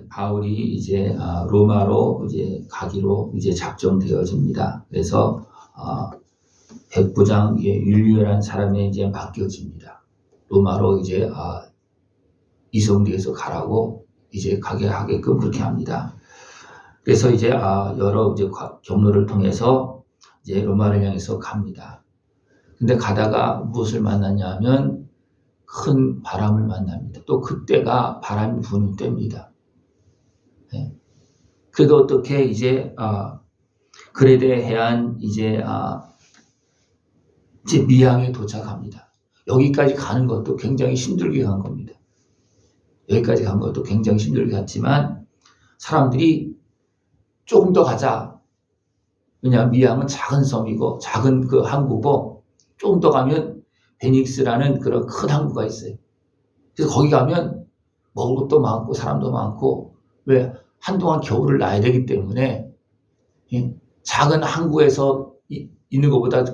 바울이 이제 로마로 이제 가기로 이제 작정되어집니다. 그래서 백부장 율리오라는 사람에 이제 맡겨집니다. 로마로 이제 이송돼서 가라고 이제 가게 하게끔 그렇게 합니다. 그래서 이제 여러 이제 경로를 통해서 이제 로마를 향해서 갑니다. 근데 가다가 무엇을 만났냐면 큰 바람을 만납니다. 또 그때가 바람이 부는 때입니다. 네. 그래도 어떻게 이제 그레데 해안 이제 미항에 도착합니다. 여기까지 가는 것도 굉장히 힘들게 간 겁니다. 여기까지 간 것도 굉장히 힘들게 갔지만 사람들이 조금 더 가자. 왜냐하면 미항은 작은 섬이고 작은 그 항구고 조금 더 가면 베닉스라는 그런 큰 항구가 있어요. 그래서 거기 가면 먹을 것도 많고 사람도 많고 왜 한동안 겨울을 나야 되기 때문에 작은 항구에서 있는 것보다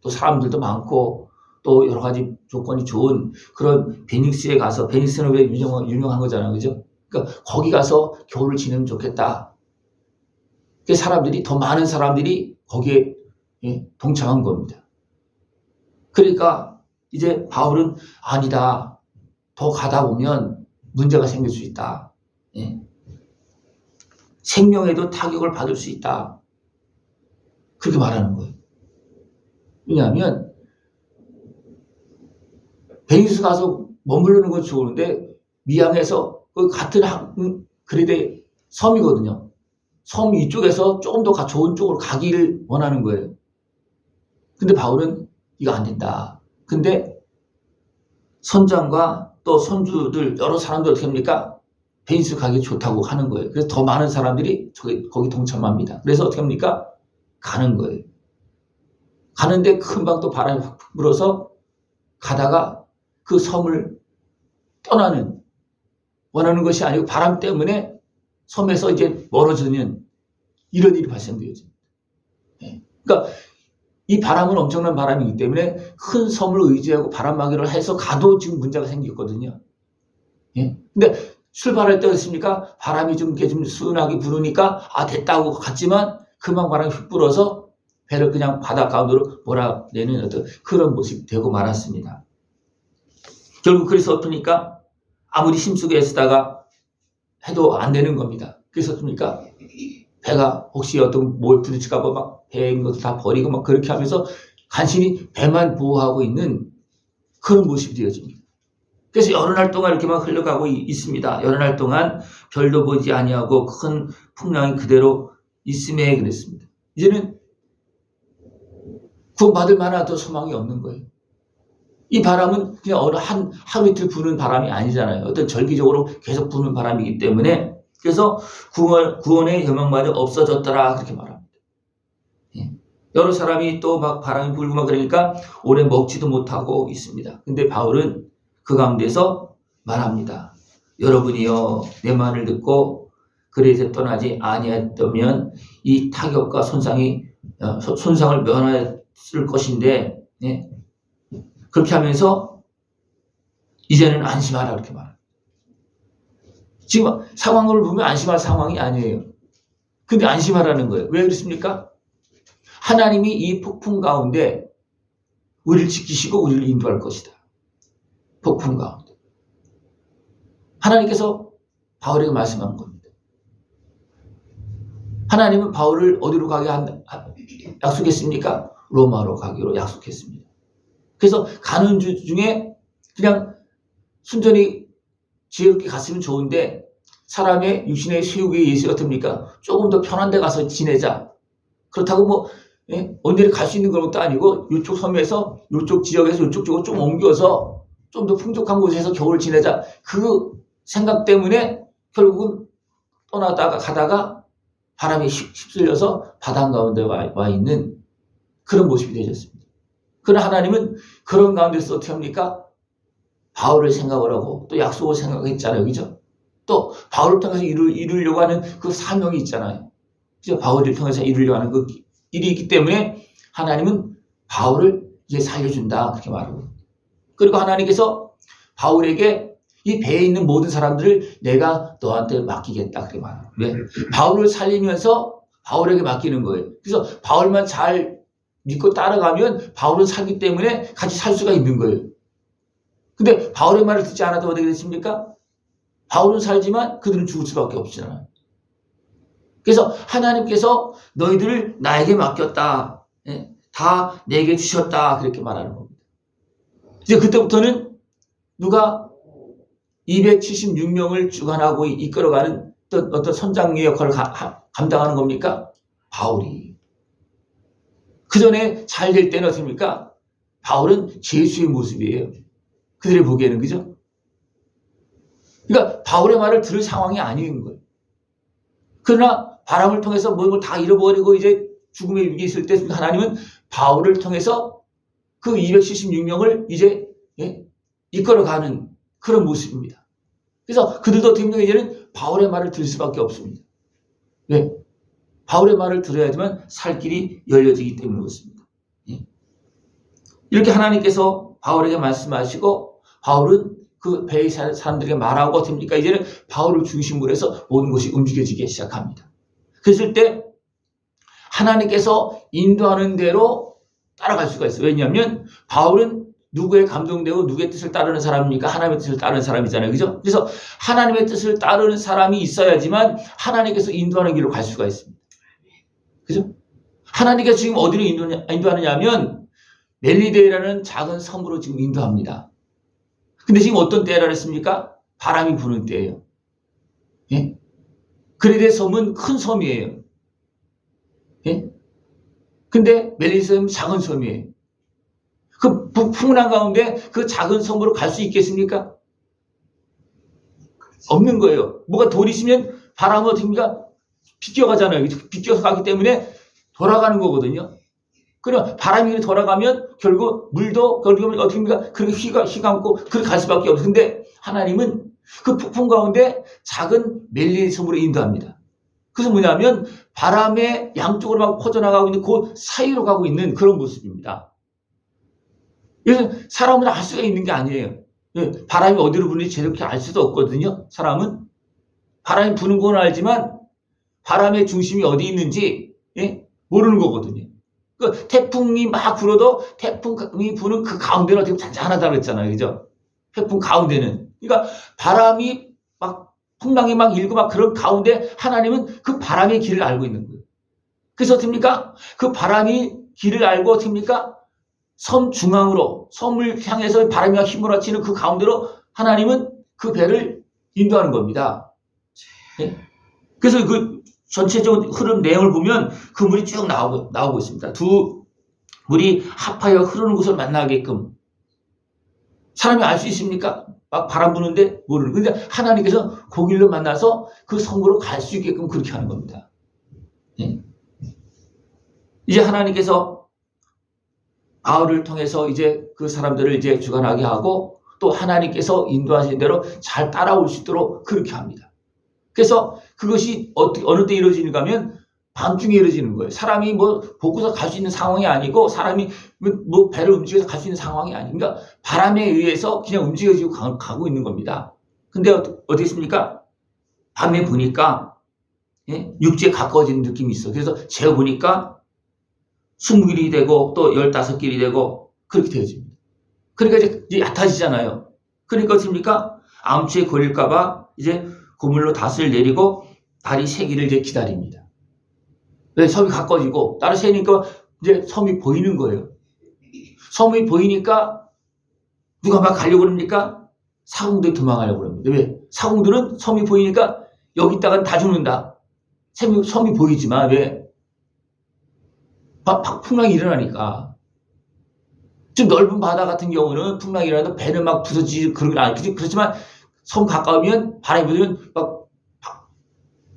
또 사람들도 많고 또 여러 가지 조건이 좋은 그런 베닉스에 가서 베닉스는 왜 유명한 거잖아요. 그죠? 그러니까 거기 가서 겨울을 지내면 좋겠다. 그래서 사람들이 더 많은 사람들이 거기에 동참한 겁니다. 그러니까 이제 바울은 아니다. 더 가다 보면 문제가 생길 수 있다. 생명에도 타격을 받을 수 있다. 그렇게 말하는 거예요. 왜냐하면 베니스 가서 머무르는 건 좋은데 미항에서 그 같은 그레데 섬이거든요. 섬 이쪽에서 조금 더 좋은 쪽으로 가기를 원하는 거예요. 근데 바울은 이거 안 된다. 근데 선장과 또 선주들 여러 사람들 어떻게 합니까? 베니스 가기 좋다고 하는 거예요. 그래서 더 많은 사람들이 거기 동참합니다. 그래서 어떻게 합니까? 가는 거예요. 가는데 금방 또 바람이 확 불어서 가다가 그 섬을 떠나는 원하는 것이 아니고 바람 때문에 섬에서 이제 멀어지는 이런 일이 발생되어집니다. 그러니까 이 바람은 엄청난 바람이기 때문에 큰 섬을 의지하고 바람막이를 해서 가도 지금 문제가 생겼거든요. 근데 출발할 때 어떻습니까? 바람이 좀 순하게 부르니까 됐다고 갔지만 금방 바람이 휙 불어서 배를 그냥 바다 가운데로 몰아내는 어떤 그런 모습이 되고 말았습니다. 결국 그래서 어떠니까 아무리 힘쓰게 애쓰다가 해도 안 되는 겁니다. 그래서 어떻습니까? 배가 혹시 어떤 뭘 부딪힐까봐 막 배인 것도 다 버리고 막 그렇게 하면서 간신히 배만 보호하고 있는 그런 모습이 되어집니다. 그래서 여러 날 동안 이렇게 막 흘러가고 있습니다. 여러 날 동안 별도 보지 아니하고 큰 풍랑이 그대로 있음에 그랬습니다. 이제는 구원받을 만한 더 소망이 없는 거예요. 이 바람은 그냥 어느 하루 이틀 부는 바람이 아니잖아요. 어떤 절기적으로 계속 부는 바람이기 때문에 그래서 구원의 희망마저 없어졌더라 그렇게 말합니다. 여러 사람이 또 막 바람이 불고 막 그러니까 오래 먹지도 못하고 있습니다. 근데 바울은 그 가운데서 말합니다. 여러분이요 내 말을 듣고 그레데 떠나지 아니했다면 이 타격과 손상을 면했을 것인데 그렇게 하면서 이제는 안심하라 그렇게 말합니다. 지금 상황을 보면 안심할 상황이 아니에요. 근데 안심하라는 거예요. 왜 그렇습니까? 하나님이 이 폭풍 가운데 우리를 지키시고 우리를 인도할 것이다. 폭풍 가운데. 하나님께서 바울에게 말씀한 겁니다. 하나님은 바울을 어디로 가게 약속했습니까? 로마로 가기로 약속했습니다. 그래서 가는 중에 그냥 순전히 지혜롭게 갔으면 좋은데 사람의 육신의 세우기에 의해서 어떻습니까? 조금 더 편한 데 가서 지내자. 그렇다고 언제를 갈 수 있는 것도 아니고 이쪽 섬에서 이쪽 지역에서 이쪽 쪽으로 좀 옮겨서 좀 더 풍족한 곳에서 겨울 지내자. 그 생각 때문에 결국은 떠나다가 가다가 바람에 휩쓸려서 바다 가운데 와 있는 그런 모습이 되셨습니다. 그러나 하나님은 그런 가운데서 어떻게 합니까? 바울을 생각을 하고 또 약속을 생각했잖아요. 그죠? 또 바울을 통해서 이루려고 하는 그 사명이 있잖아요. 그죠? 바울을 통해서 이루려고 하는 그 일이 있기 때문에 하나님은 바울을 이제 살려준다. 그렇게 말하고. 그리고 하나님께서 바울에게 이 배에 있는 모든 사람들을 내가 너한테 맡기겠다. 그렇게 말하는 거예요. 왜? 바울을 살리면서 바울에게 맡기는 거예요. 그래서 바울만 잘 믿고 따라가면 바울은 살기 때문에 같이 살 수가 있는 거예요. 근데 바울의 말을 듣지 않아도 어떻게 됐습니까? 바울은 살지만 그들은 죽을 수밖에 없잖아요. 그래서 하나님께서 너희들을 나에게 맡겼다. 다 내게 주셨다. 그렇게 말하는 겁니다. 이제 그때부터는 누가 276명을 주관하고 이끌어가는 어떤 선장의 역할을 감당하는 겁니까? 바울이. 그 전에 잘 될 때는 어떻습니까? 바울은 죄수의 모습이에요. 그들이 보기에는, 그죠? 그러니까 바울의 말을 들을 상황이 아닌 거예요. 그러나 바람을 통해서 모든 걸 다 잃어버리고 이제 죽음의 위기에 있을 때 하나님은 바울을 통해서 그 276명을 이제 이끌어가는 그런 모습입니다. 그래서 그들도 어떻게 보면 이제는 바울의 말을 들을 수밖에 없습니다. 왜? 바울의 말을 들어야지만 살 길이 열려지기 때문에 그렇습니다. 이렇게 하나님께서 바울에게 말씀하시고 바울은 그 배의 사람들에게 말하고 됩니까? 이제는 바울을 중심으로 해서 모든 것이 움직여지기 시작합니다. 그랬을 때 하나님께서 인도하는 대로 따라갈 수가 있어요. 왜냐하면 바울은 누구의 감동되고 누구의 뜻을 따르는 사람입니까? 하나님의 뜻을 따르는 사람이잖아요. 그죠? 그래서 하나님의 뜻을 따르는 사람이 있어야지만 하나님께서 인도하는 길로 갈 수가 있습니다. 그죠? 하나님께서 지금 어디로 인도하느냐 하면 멜리데라는 작은 섬으로 지금 인도합니다. 근데 지금 어떤 때라 그랬습니까? 바람이 부는 때예요. 예? 그레데 섬은 큰 섬이에요. 예? 근데 멜리데는 작은 섬이에요. 그 풍랑 가운데 그 작은 섬으로 갈 수 있겠습니까? 없는 거예요. 뭐가 돌이 있으면 바람은 어떻습니까? 비껴가잖아요. 비껴서 가기 때문에 돌아가는 거거든요. 그럼 바람이 돌아가면 결국 물도 결국 어떻습니까? 그렇게 휘감고 그렇게 갈 수밖에 없어요. 근데 하나님은 그 폭풍 가운데 작은 멜리의 섬으로 인도합니다. 그래서 뭐냐면 바람의 양쪽으로 막 퍼져나가고 있는 그 사이로 가고 있는 그런 모습입니다. 그래서 사람은 알 수가 있는 게 아니에요. 바람이 어디로 부는지 제대로 알 수도 없거든요. 사람은 바람이 부는 건 알지만 바람의 중심이 어디 있는지 모르는 거거든요. 그 태풍이 막 불어도 태풍이 부는 그 가운데는 어떻게 잔잔하다 그랬잖아요. 그죠? 태풍 가운데는. 그러니까 바람이 막 풍랑이 막 일고 막 그런 가운데 하나님은 그 바람의 길을 알고 있는 거예요. 그래서 어떻습니까? 그 바람이 길을 알고 어떻습니까? 섬 중앙으로 섬을 향해서 바람이 막 휘몰아치는 그 가운데로 하나님은 그 배를 인도하는 겁니다. 그래서 그 전체적인 흐름 내용을 보면 그 물이 쭉 나오고 있습니다. 두 물이 합하여 흐르는 곳을 만나게끔. 사람이 알 수 있습니까? 막 바람 부는데 모르는. 근데 하나님께서 그 길로 만나서 그 섬으로 갈 수 있게끔 그렇게 하는 겁니다. 이제 하나님께서 바울을 통해서 이제 그 사람들을 이제 주관하게 하고 또 하나님께서 인도하신 대로 잘 따라올 수 있도록 그렇게 합니다. 그래서 그것이 어느 때 이루어지는가 하면 밤중에 이루어지는 거예요. 사람이 뭐 복구서 갈 수 있는 상황이 아니고 사람이 뭐 배를 움직여서 갈 수 있는 상황이 아니고 그러니까 바람에 의해서 그냥 움직여지고 가고 있는 겁니다. 근데 어떻게 했습니까? 밤에 보니까 육지에 가까워지는 느낌이 있어. 그래서 재어보니까 20길이 되고 또 15길이 되고 그렇게 되어집니다. 그러니까 이제 얕아지잖아요. 그러니까 어떻습니까? 암초에 걸릴까봐 이제 그물로 닷을 내리고 다리 세기를 이제 기다립니다. 왜? 섬이 가까워지고 다리 세니까 이제 섬이 보이는 거예요. 섬이 보이니까 누가 막 가려고 그럽니까? 사공들이 도망가려고 그럽니다. 왜? 사공들은 섬이 보이니까 여기 있다간 다 죽는다. 섬이 보이지만 왜? 풍랑이 일어나니까. 좀 넓은 바다 같은 경우는 풍랑이 일어나도 배는 막 부서지고 그런 건 아니지. 그렇지만 섬 가까우면 바람이 불면 막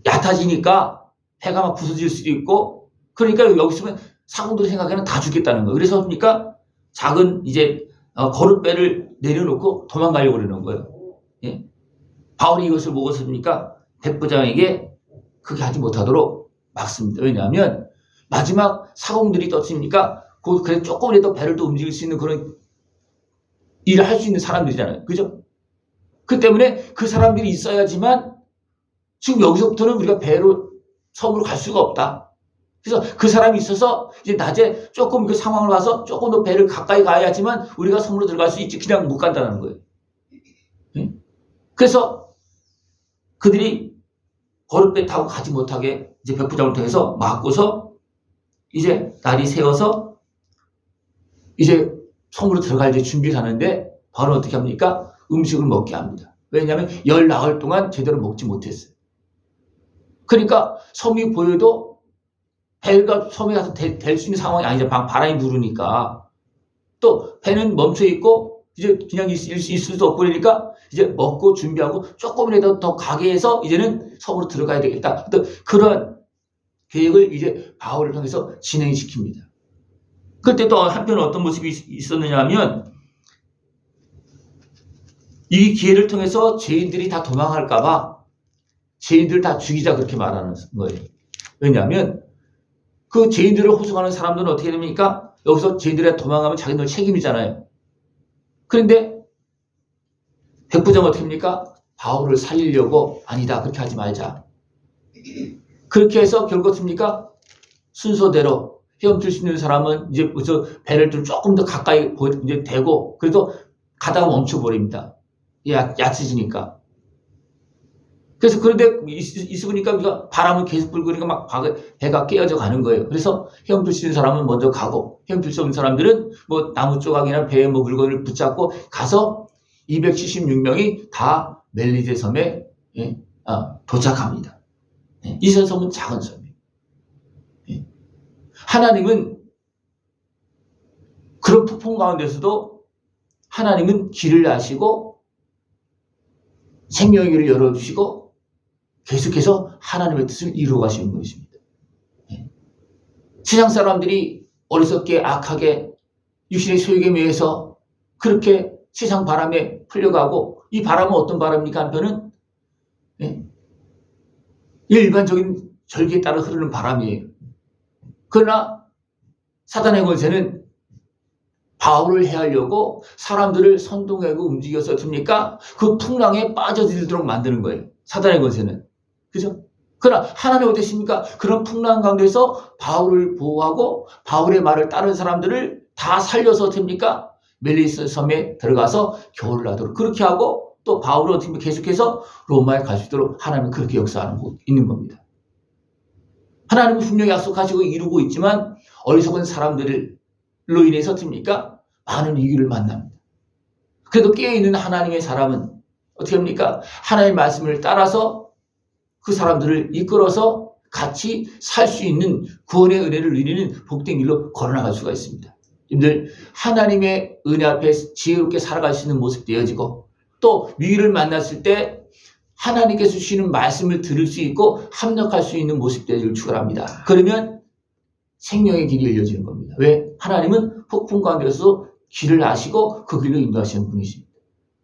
얕아지니까 배가 막 부서질 수도 있고 그러니까 여기 있으면 사공들이 생각에는 다 죽겠다는 거예요. 그래서 그러니까 작은 이제 거룻배를 내려놓고 도망가려고 그러는 거예요. 예? 바울이 이것을 보고서니까 백부장에게 그렇게 하지 못하도록 막습니다. 왜냐하면 마지막 사공들이 떴으니까 그래 조금이라도 배를 또 움직일 수 있는 그런 일을 할 수 있는 사람들이잖아요. 그죠? 그 때문에 그 사람들이 있어야지만 지금 여기서부터는 우리가 배로 섬으로 갈 수가 없다. 그래서 그 사람이 있어서 이제 낮에 조금 그 상황을 봐서 조금 더 배를 가까이 가야지만 우리가 섬으로 들어갈 수 있지 그냥 못 간다는 거예요. 그래서 그들이 거룻배 타고 가지 못하게 이제 백부장을 통해서 막고서 이제 날이 새어서 이제 섬으로 들어갈 이제 준비를 하는데 바로 어떻게 합니까? 음식을 먹게 합니다. 왜냐하면 10나흘 동안 제대로 먹지 못했어요. 그러니까 섬이 보여도 배가 섬에 가서 될 수 있는 상황이 아니죠. 바람이 부르니까. 또 배는 멈춰 있고 이제 그냥 있을 수도 없고 그러니까 이제 먹고 준비하고 조금이라도 더 가게 해서 이제는 섬으로 들어가야 되겠다. 그런 계획을 이제 바울을 통해서 진행시킵니다. 그때 또 한편 어떤 모습이 있었느냐 하면 이 기회를 통해서 죄인들이 다 도망할까봐 죄인들을 다 죽이자 그렇게 말하는 거예요. 왜냐하면 그 죄인들을 호송하는 사람들은 어떻게 됩니까? 여기서 죄인들이 도망가면 자기들 책임이잖아요. 그런데 백부장은 어떻게 합니까? 바울을 살리려고 아니다 그렇게 하지 말자. 그렇게 해서 결국 어떻습니까? 순서대로 헤엄칠 수 있는 사람은 이제 배를 좀 조금 더 가까이 이제 대고 그래도 가다가 멈춰버립니다. 얕아지니까. 그래서 그런데 있으니까 우리가 바람은 계속 불고 그러니까 막 배가 깨어져 가는 거예요. 그래서 헤엄칠 수 있는 사람은 먼저 가고 헤엄칠 수 없는 사람들은 뭐 나무 조각이나 배에 뭐 물건을 붙잡고 가서 276명이 다 멜리제 섬에 도착합니다. 이 섬은 작은 섬이에요. 하나님은 그런 폭풍 가운데서도 하나님은 길을 아시고 생명의 길을 열어주시고 계속해서 하나님의 뜻을 이루어 가시는 것입니다. 세상 사람들이 어리석게 악하게 육신의 소욕에 매여서 그렇게 세상 바람에 풀려가고 이 바람은 어떤 바람입니까? 한편은 일반적인 절기에 따라 흐르는 바람이에요. 그러나 사단의 권세는 바울을 해하려고 사람들을 선동하고 움직여서 줍니까? 그 풍랑에 빠져들도록 만드는 거예요. 사단의 권세는. 그죠? 그러나 하나님 어땠습니까? 그런 풍랑 가운데서 바울을 보호하고 바울의 말을 따른 사람들을 다 살려서 됩니까? 멜리세 섬에 들어가서 겨울을 나도록 그렇게 하고 또 바울은 어떻게 계속해서 로마에 갈 수 있도록 하나님은 그렇게 역사하는 있는 겁니다. 하나님은 분명히 약속하시고 이루고 있지만 어리석은 사람들로 인해서 됩니까? 많은 위기를 만납니다. 그래도 깨어있는 하나님의 사람은 어떻게 합니까? 하나님의 말씀을 따라서 그 사람들을 이끌어서 같이 살 수 있는 구원의 은혜를 누리는 복된 길로 걸어나갈 수가 있습니다. 여러분들 하나님의 은혜 앞에 지혜롭게 살아갈 수 있는 모습 되어지고 또 위기를 만났을 때 하나님께서 주시는 말씀을 들을 수 있고 합력할 수 있는 모습 되어지길 축원합니다. 그러면 생명의 길이 열려지는 겁니다. 왜? 하나님은 폭풍 가운데서 길을 아시고 그 길로 인도하시는 분이십니다.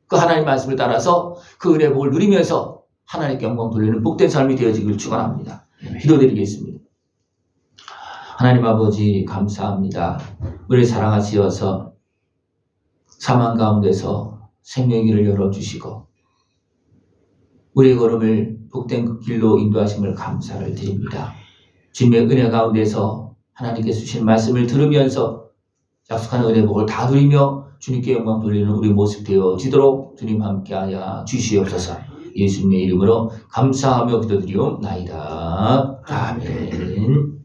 그 하나님 말씀을 따라서 그 은혜 복을 누리면서 하나님께 영광 돌리는 복된 삶이 되어지길 축원합니다. 기도드리겠습니다. 하나님 아버지 감사합니다. 우리를 사랑하시어서 사망 가운데서 생명의 길을 열어주시고 우리의 걸음을 복된 길로 인도하심을 감사를 드립니다. 주님의 은혜 가운데서 하나님께서 주신 말씀을 들으면서 약속하는 은혜 복을 다 누리며 주님께 영광 돌리는 우리 모습 되어지도록 주님 함께하여 주시옵소서. 예수님의 이름으로 감사하며 기도드리옵나이다. 아멘.